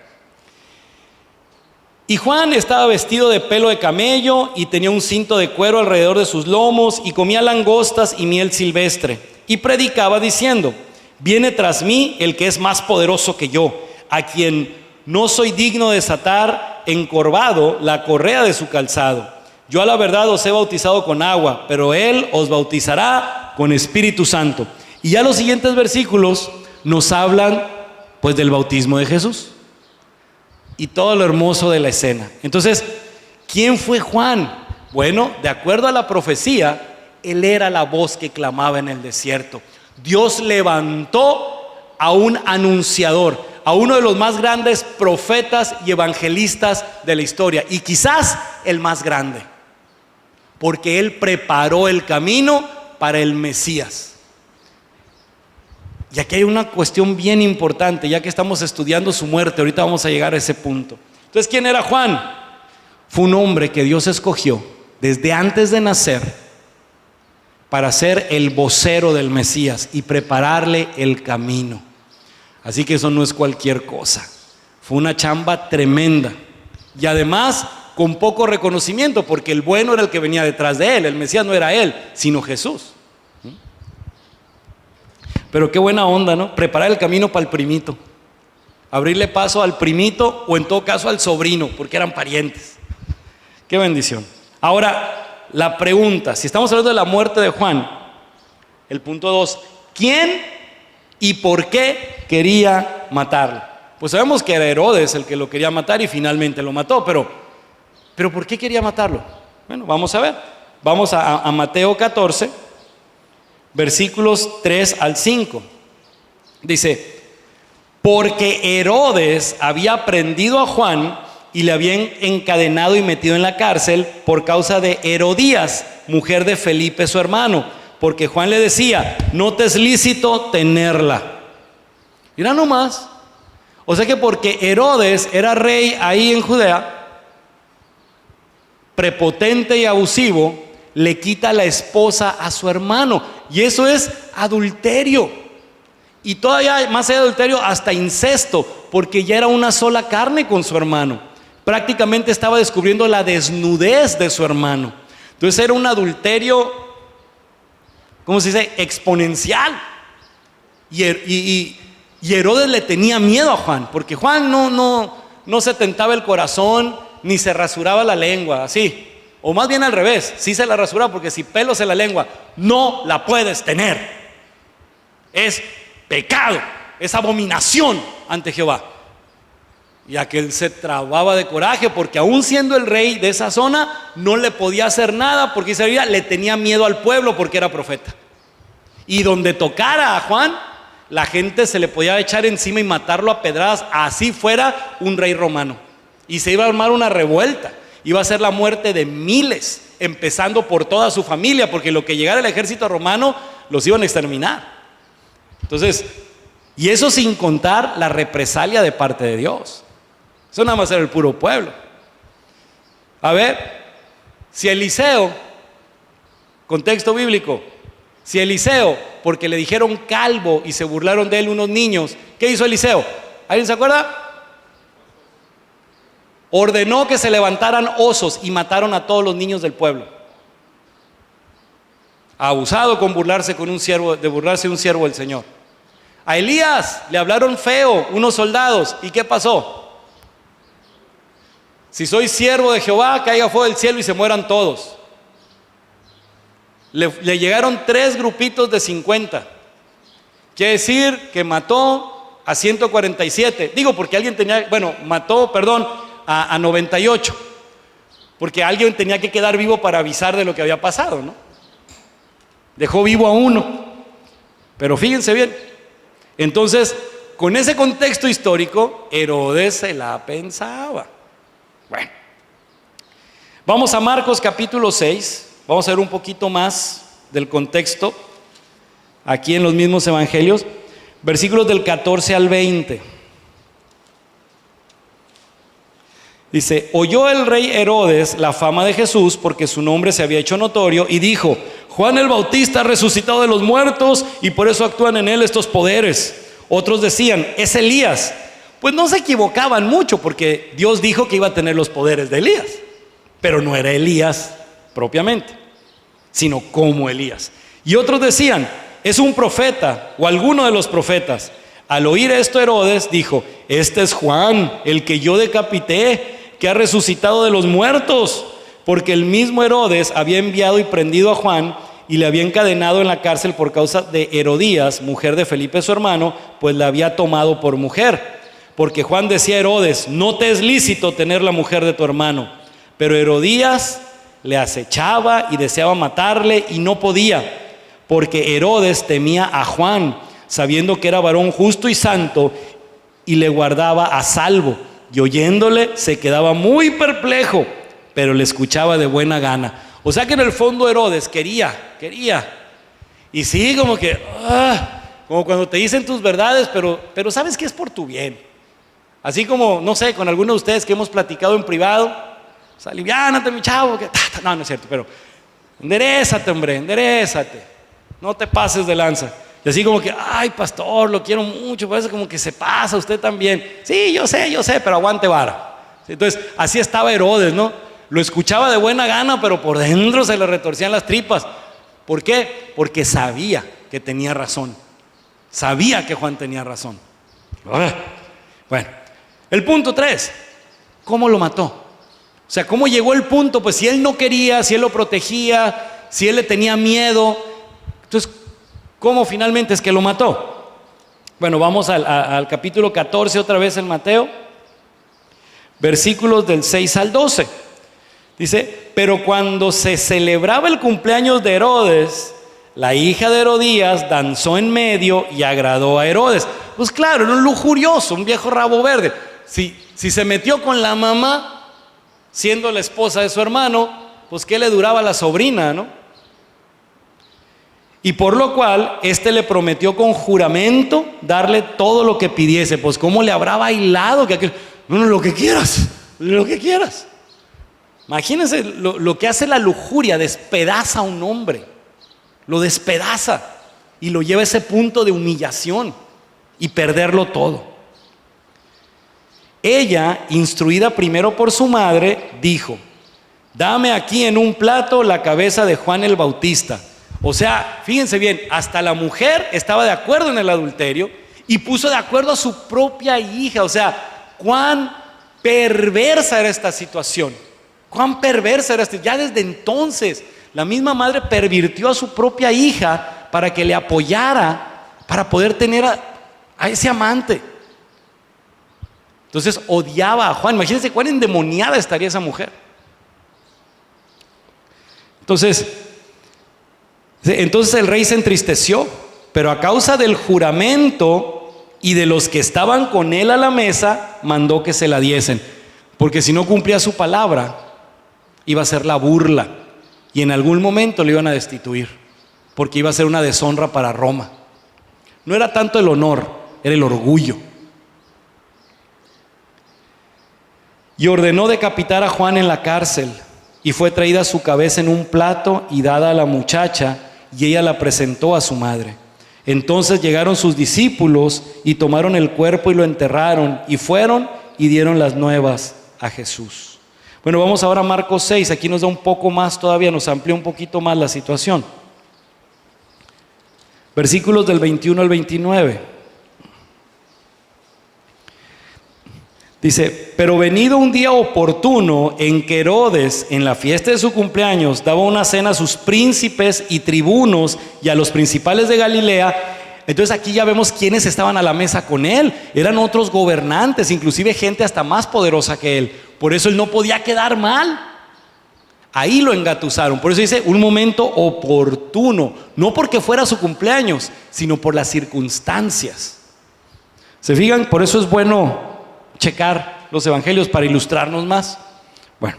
Y Juan estaba vestido de pelo de camello y tenía un cinto de cuero alrededor de sus lomos y comía langostas y miel silvestre. Y predicaba diciendo: viene tras mí el que es más poderoso que yo, a quien no soy digno de desatar encorvado la correa de su calzado. Yo a la verdad os he bautizado con agua, pero él os bautizará con Espíritu Santo. Y ya los siguientes versículos nos hablan pues del bautismo de Jesús y todo lo hermoso de la escena. Entonces, ¿quién fue Juan? Bueno, de acuerdo a la profecía, él era la voz que clamaba en el desierto. Dios levantó a un anunciador, a uno de los más grandes profetas y evangelistas de la historia, y quizás el más grande, porque él preparó el camino para el Mesías. Y aquí hay una cuestión bien importante, ya que estamos estudiando su muerte, ahorita vamos a llegar a ese punto. Entonces, ¿quién era Juan? Fue un hombre que Dios escogió desde antes de nacer para ser el vocero del Mesías y prepararle el camino. Así que eso no es cualquier cosa. Fue una chamba tremenda. Y además, con poco reconocimiento, porque el bueno era el que venía detrás de él. El Mesías no era él, sino Jesús. Pero qué buena onda, ¿no? Preparar el camino para el primito. Abrirle paso al primito, o en todo caso al sobrino, porque eran parientes. Qué bendición. Ahora, la pregunta, si estamos hablando de la muerte de Juan, el punto 2, ¿quién y por qué quería matarlo? Pues sabemos que era Herodes el que lo quería matar y finalmente lo mató, pero ¿por qué quería matarlo? Bueno, vamos a ver. Vamos a Mateo 14, versículos 3 al 5. Dice: porque Herodes había prendido a Juan y le habían encadenado y metido en la cárcel por causa de Herodías, mujer de Felipe su hermano, porque Juan le decía: no te es lícito tenerla. Mira nomás. O sea que porque Herodes era rey ahí en Judea, prepotente y abusivo, le quita la esposa a su hermano, y eso es adulterio. Y todavía más allá de adulterio, hasta incesto, porque ya era una sola carne con su hermano. Prácticamente estaba descubriendo la desnudez de su hermano. Entonces era un adulterio, ¿cómo se dice?, exponencial. Y Herodes le tenía miedo a Juan, porque Juan no se tentaba el corazón, ni se rasuraba la lengua, así. O más bien al revés, sí se la rasuraba, porque si pelos en la lengua, no la puedes tener. Es pecado, es abominación ante Jehová. Y aquel se trababa de coraje porque aún siendo el rey de esa zona no le podía hacer nada porque Isaías le tenía miedo al pueblo porque era profeta. Y donde tocara a Juan, la gente se le podía echar encima y matarlo a pedradas, así fuera un rey romano. Y se iba a armar una revuelta, iba a ser la muerte de miles, empezando por toda su familia, porque lo que llegara el ejército romano los iban a exterminar. Entonces, y eso sin contar la represalia de parte de Dios. Eso nada más era el puro pueblo. A ver, si Eliseo, contexto bíblico, si Eliseo, porque le dijeron calvo y se burlaron de él unos niños, ¿qué hizo Eliseo? ¿Alguien se acuerda? Ordenó que se levantaran osos y mataron a todos los niños del pueblo. Abusado con burlarse de un siervo del Señor. A Elías le hablaron feo unos soldados, ¿y qué pasó? Si soy siervo de Jehová, caiga fuego del cielo y se mueran todos. Le llegaron 3 grupitos de 50. Quiere decir que mató a 147. Digo, porque alguien tenía, mató a 98. Porque alguien tenía que quedar vivo para avisar de lo que había pasado, ¿no? Dejó vivo a uno. Pero fíjense bien. Entonces, con ese contexto histórico, Herodes se la pensaba. Bueno, vamos a Marcos capítulo 6, vamos a ver un poquito más del contexto, aquí en los mismos evangelios, versículos del 14 al 20. Dice: oyó el rey Herodes la fama de Jesús porque su nombre se había hecho notorio y dijo: Juan el Bautista ha resucitado de los muertos y por eso actúan en él estos poderes. Otros decían: es Elías. Pues no se equivocaban mucho porque Dios dijo que iba a tener los poderes de Elías, pero no era Elías propiamente, sino como Elías. Y otros decían: es un profeta o alguno de los profetas. Al oír esto, Herodes dijo: este es Juan, el que yo decapité, que ha resucitado de los muertos. Porque el mismo Herodes había enviado y prendido a Juan y le había encadenado en la cárcel por causa de Herodías, mujer de Felipe su hermano, pues la había tomado por mujer. Porque Juan decía a Herodes: no te es lícito tener la mujer de tu hermano. Pero Herodías le acechaba y deseaba matarle y no podía, porque Herodes temía a Juan, sabiendo que era varón justo y santo, y le guardaba a salvo. Y oyéndole se quedaba muy perplejo, pero le escuchaba de buena gana. O sea que en el fondo Herodes quería. Y sí, como cuando te dicen tus verdades, pero sabes que es por tu bien. Así como, no sé, con algunos de ustedes que hemos platicado en privado, o sea, aliviánate mi chavo, no es cierto, pero enderézate, hombre, enderézate, no te pases de lanza. Y así como que: ay, pastor, lo quiero mucho, parece como que se pasa usted también. Sí, yo sé, pero aguante vara. Entonces, así estaba Herodes, ¿no? Lo escuchaba de buena gana, pero por dentro se le retorcían las tripas. ¿Por qué? Porque sabía que tenía razón. Sabía que Juan tenía razón. Bueno, el punto 3, ¿cómo lo mató? O sea, ¿cómo llegó el punto? Pues si él no quería, si él lo protegía, si él le tenía miedo, entonces, ¿cómo finalmente es que lo mató? Bueno, vamos al capítulo 14 otra vez en Mateo, versículos del 6 al 12. Dice: pero cuando se celebraba el cumpleaños de Herodes, la hija de Herodías danzó en medio y agradó a Herodes. Pues claro, era un lujurioso, un viejo rabo verde. Si se metió con la mamá, siendo la esposa de su hermano, pues ¿qué le duraba a la sobrina, no? Y por lo cual, éste le prometió con juramento darle todo lo que pidiese. Pues ¿cómo le habrá bailado? No, lo que quieras. Imagínense lo que hace la lujuria: despedaza a un hombre, lo despedaza y lo lleva a ese punto de humillación y perderlo todo. Ella, instruida primero por su madre, dijo: dame aquí en un plato la cabeza de Juan el Bautista. O sea, fíjense bien, hasta la mujer estaba de acuerdo en el adulterio y puso de acuerdo a su propia hija. O sea, cuán perversa era esta situación. Ya desde entonces, la misma madre pervirtió a su propia hija para que le apoyara, para poder tener a ese amante. Entonces odiaba a Juan. Imagínense cuán endemoniada estaría esa mujer. Entonces el rey se entristeció, pero a causa del juramento y de los que estaban con él a la mesa, mandó que se la diesen, porque si no cumplía su palabra, iba a ser la burla y en algún momento le iban a destituir, porque iba a ser una deshonra para Roma. No era tanto el honor, era el orgullo. Y ordenó decapitar a Juan en la cárcel, y fue traída su cabeza en un plato y dada a la muchacha, y ella la presentó a su madre. Entonces llegaron sus discípulos y tomaron el cuerpo y lo enterraron, y fueron y dieron las nuevas a Jesús. Bueno, vamos ahora a Marcos 6, aquí nos da un poco más todavía, nos amplía un poquito más la situación. Versículos del 21 al 29. Dice, pero venido un día oportuno en que Herodes, en la fiesta de su cumpleaños, daba una cena a sus príncipes y tribunos y a los principales de Galilea. Entonces aquí ya vemos quiénes estaban a la mesa con él. Eran otros gobernantes, inclusive gente hasta más poderosa que él. Por eso él no podía quedar mal. Ahí lo engatusaron. Por eso dice un momento oportuno. No porque fuera su cumpleaños, sino por las circunstancias. ¿Se fijan? Por eso es bueno checar los evangelios para ilustrarnos más. Bueno,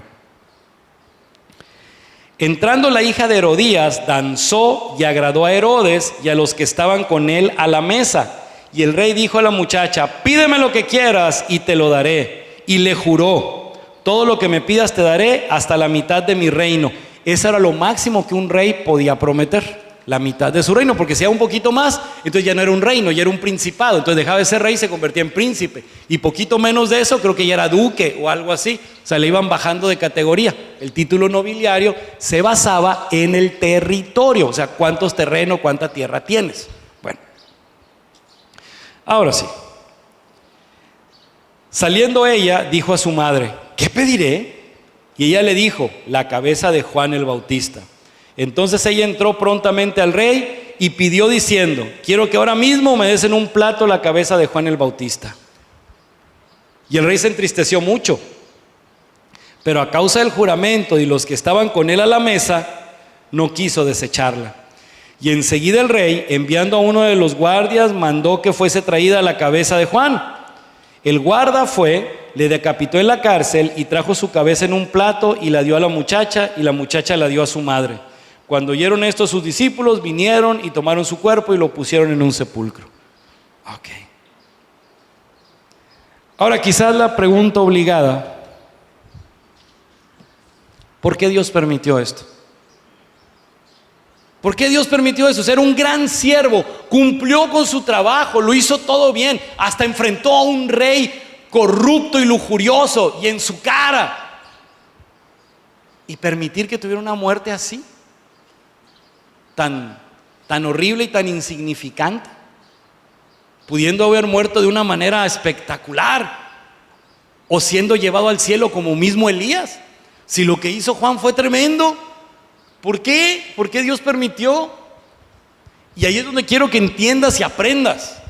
entrando la hija de Herodías, danzó y agradó a Herodes y a los que estaban con él a la mesa. Y el rey dijo a la muchacha, pídeme lo que quieras y te lo daré. Y le juró, todo lo que me pidas te daré, hasta la mitad de mi reino. Eso era lo máximo que un rey podía prometer, la mitad de su reino, porque si era un poquito más, entonces ya no era un reino, ya era un principado. Entonces dejaba de ser rey y se convertía en príncipe, y poquito menos de eso creo que ya era duque o algo así. O sea, le iban bajando de categoría. El título nobiliario se basaba en el territorio, o sea, cuántos terrenos, cuánta tierra tienes. Bueno, ahora sí, saliendo ella, dijo a su madre, ¿qué pediré? Y ella le dijo, la cabeza de Juan el Bautista. Entonces ella entró prontamente al rey y pidió diciendo, quiero que ahora mismo me des en un plato la cabeza de Juan el Bautista. Y el rey se entristeció mucho, pero a causa del juramento y los que estaban con él a la mesa, no quiso desecharla. Y enseguida el rey, enviando a uno de los guardias, mandó que fuese traída la cabeza de Juan. El guarda fue, le decapitó en la cárcel y trajo su cabeza en un plato y la dio a la muchacha, y la muchacha la dio a su madre. Cuando oyeron esto, sus discípulos vinieron y tomaron su cuerpo y lo pusieron en un sepulcro. Ok. Ahora quizás la pregunta obligada, ¿por qué Dios permitió esto? ¿Por qué Dios permitió eso? Era un gran siervo, cumplió con su trabajo, lo hizo todo bien, hasta enfrentó a un rey corrupto y lujurioso, y en su cara. Y permitir que tuviera una muerte así, tan horrible y tan insignificante, pudiendo haber muerto de una manera espectacular, o siendo llevado al cielo como mismo Elías. Si lo que hizo Juan fue tremendo, ¿por qué? ¿Por qué Dios permitió? Y ahí es donde quiero que entiendas y aprendas.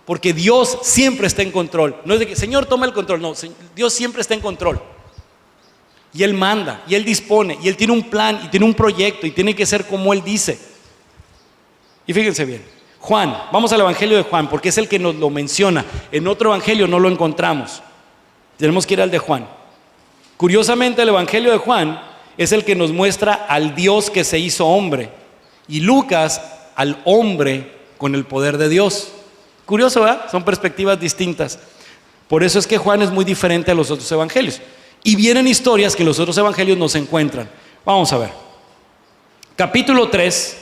Porque Dios siempre está en control. No es de que, Señor, toma el control. No, Dios siempre está en control. Y Él manda, y Él dispone, y Él tiene un plan, y tiene un proyecto, y tiene que ser como Él dice. Y fíjense bien, Juan, vamos al evangelio de Juan, porque es el que nos lo menciona. En otro evangelio no lo encontramos. Tenemos que ir al de Juan. Curiosamente, el evangelio de Juan es el que nos muestra al Dios que se hizo hombre, y Lucas al hombre con el poder de Dios. Curioso, ¿verdad? Son perspectivas distintas. Por eso es que Juan es muy diferente a los otros evangelios. Y vienen historias que los otros evangelios no se encuentran. Vamos a ver. Capítulo 3,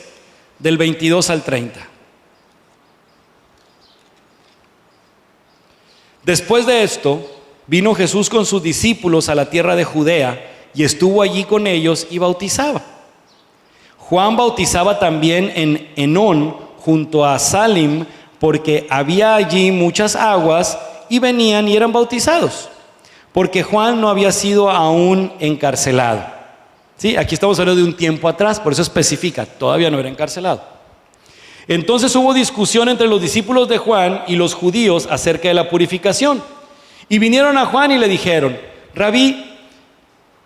del 22 al 30. Después de esto, vino Jesús con sus discípulos a la tierra de Judea, y estuvo allí con ellos y bautizaba. Juan bautizaba también en Enón, junto a Salim, porque había allí muchas aguas, y venían y eran bautizados, porque Juan no había sido aún encarcelado. ¿Sí? Aquí estamos hablando de un tiempo atrás, por eso especifica, todavía no era encarcelado. Entonces hubo discusión entre los discípulos de Juan y los judíos acerca de la purificación. Y vinieron a Juan y le dijeron: Rabí,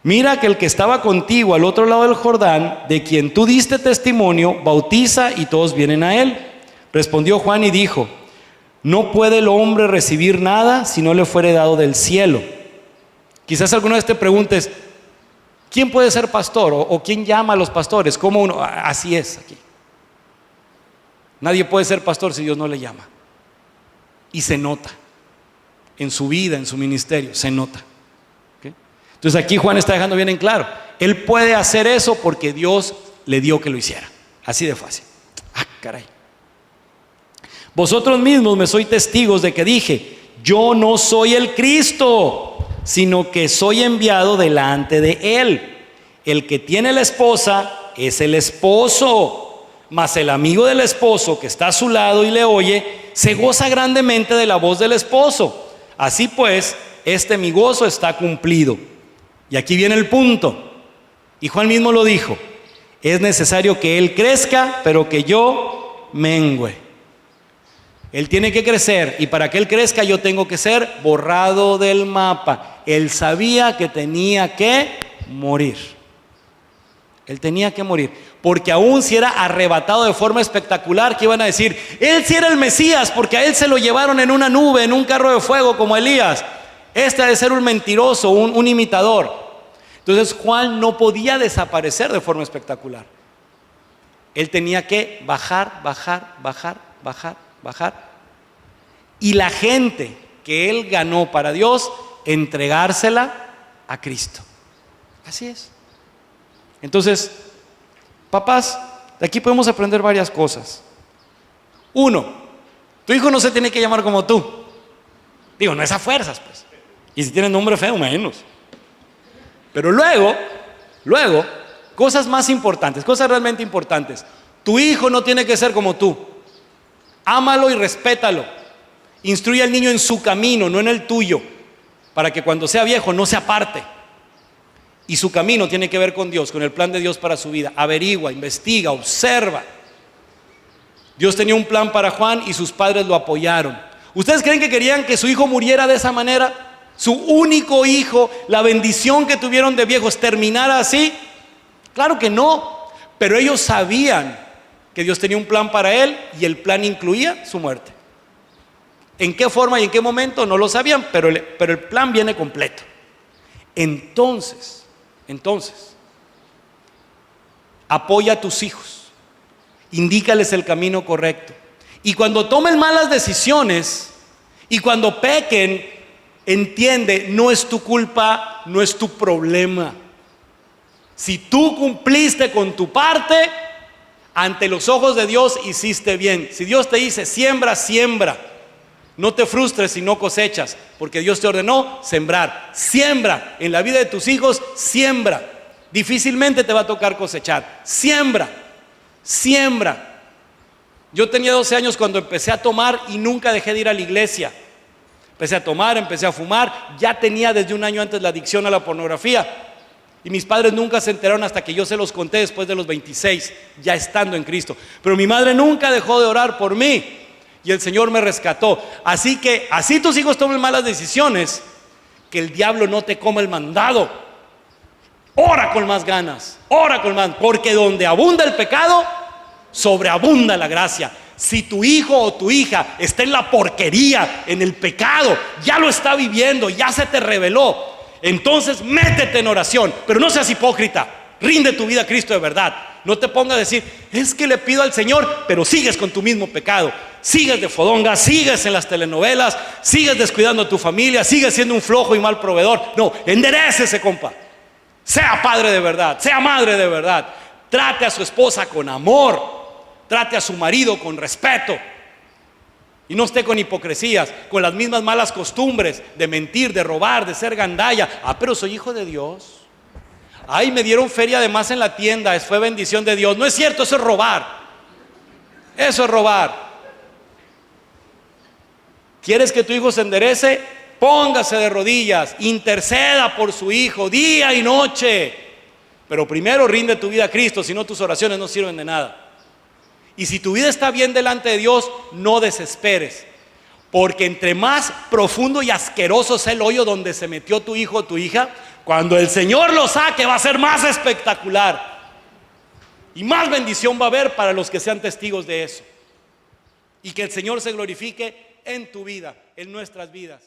mira que el que estaba contigo al otro lado del Jordán, de quien tú diste testimonio, bautiza y todos vienen a él. Respondió Juan y dijo: no puede el hombre recibir nada si no le fuere dado del cielo. Quizás alguna vez te preguntes: ¿quién puede ser pastor? ¿O quién llama a los pastores? ¿Cómo uno? Así es aquí. Nadie puede ser pastor si Dios no le llama. Y se nota. En su vida, en su ministerio, se nota. ¿Okay? Entonces aquí Juan está dejando bien en claro: él puede hacer eso porque Dios le dio que lo hiciera. Así de fácil. Caray. Vosotros mismos me sois testigos de que dije: yo no soy el Cristo, sino que soy enviado delante de él. El que tiene la esposa es el esposo, mas el amigo del esposo que está a su lado y le oye, se goza grandemente de la voz del esposo. Así pues, mi gozo está cumplido. Y aquí viene el punto. Y Juan mismo lo dijo: es necesario que él crezca, pero que yo mengüe. Él tiene que crecer, y para que él crezca yo tengo que ser borrado del mapa. Él sabía que tenía que morir. Él tenía que morir, porque aún si era arrebatado de forma espectacular, que iban a decir: él sí era el Mesías, porque a él se lo llevaron en una nube, en un carro de fuego como Elías. Este ha de ser un mentiroso, un imitador. Entonces Juan no podía desaparecer de forma espectacular. Él tenía que bajar. Y la gente que él ganó para Dios, entregársela a Cristo. Así es. Entonces, papás, de aquí podemos aprender varias cosas. Uno, tu hijo no se tiene que llamar como tú. Digo, no es a fuerzas, pues. Y si tiene nombre feo, menos. Pero luego, cosas más importantes, cosas realmente importantes. Tu hijo no tiene que ser como tú. Ámalo y respétalo. Instruye al niño en su camino, no en el tuyo, para que cuando sea viejo no se aparte. Y su camino tiene que ver con Dios, con el plan de Dios para su vida. Averigua, investiga, observa. Dios tenía un plan para Juan y sus padres lo apoyaron. ¿Ustedes creen que querían que su hijo muriera de esa manera? Su único hijo, la bendición que tuvieron de viejos, terminara así. Claro que no, pero ellos sabían que Dios tenía un plan para él y el plan incluía su muerte. ¿En qué forma y en qué momento? No lo sabían, pero el plan viene completo. Entonces, apoya a tus hijos, indícales el camino correcto. Y cuando tomen malas decisiones y cuando pequen, entiende, no es tu culpa, no es tu problema. Si tú cumpliste con tu parte, ante los ojos de Dios hiciste bien. Si Dios te dice siembra, siembra. No te frustres si no cosechas, porque Dios te ordenó sembrar. Siembra en la vida de tus hijos, siembra. Difícilmente te va a tocar cosechar. Siembra. Yo tenía 12 años cuando empecé a tomar y nunca dejé de ir a la iglesia. Empecé a tomar, empecé a fumar. Ya tenía desde un año antes la adicción a la pornografía. Y mis padres nunca se enteraron hasta que yo se los conté después de los 26, ya estando en Cristo. Pero mi madre nunca dejó de orar por mí. Y el Señor me rescató. Así que, así tus hijos tomen malas decisiones, que el diablo no te coma el mandado. Ora con más ganas, porque donde abunda el pecado, sobreabunda la gracia. Si tu hijo o tu hija está en la porquería, en el pecado, ya lo está viviendo, ya se te reveló, entonces métete en oración, pero no seas hipócrita. Rinde tu vida a Cristo de verdad. No te pongas a decir: es que le pido al Señor, pero sigues con tu mismo pecado. Sigues de fodonga, sigues en las telenovelas, sigues descuidando a tu familia, sigues siendo un flojo y mal proveedor. No, enderécese, compa. Sea padre de verdad, sea madre de verdad. Trate a su esposa con amor, trate a su marido con respeto. Y no esté con hipocresías, con las mismas malas costumbres de mentir, de robar, de ser gandalla. Pero soy hijo de Dios. Ay, me dieron feria de más en la tienda, fue bendición de Dios. No es cierto, eso es robar. Eso es robar. ¿Quieres que tu hijo se enderece? Póngase de rodillas, interceda por su hijo día y noche. Pero primero rinde tu vida a Cristo, si no tus oraciones no sirven de nada. Y si tu vida está bien delante de Dios, no desesperes. Porque entre más profundo y asqueroso sea el hoyo donde se metió tu hijo o tu hija, cuando el Señor lo saque va a ser más espectacular. Y más bendición va a haber para los que sean testigos de eso. Y que el Señor se glorifique en tu vida, en nuestras vidas.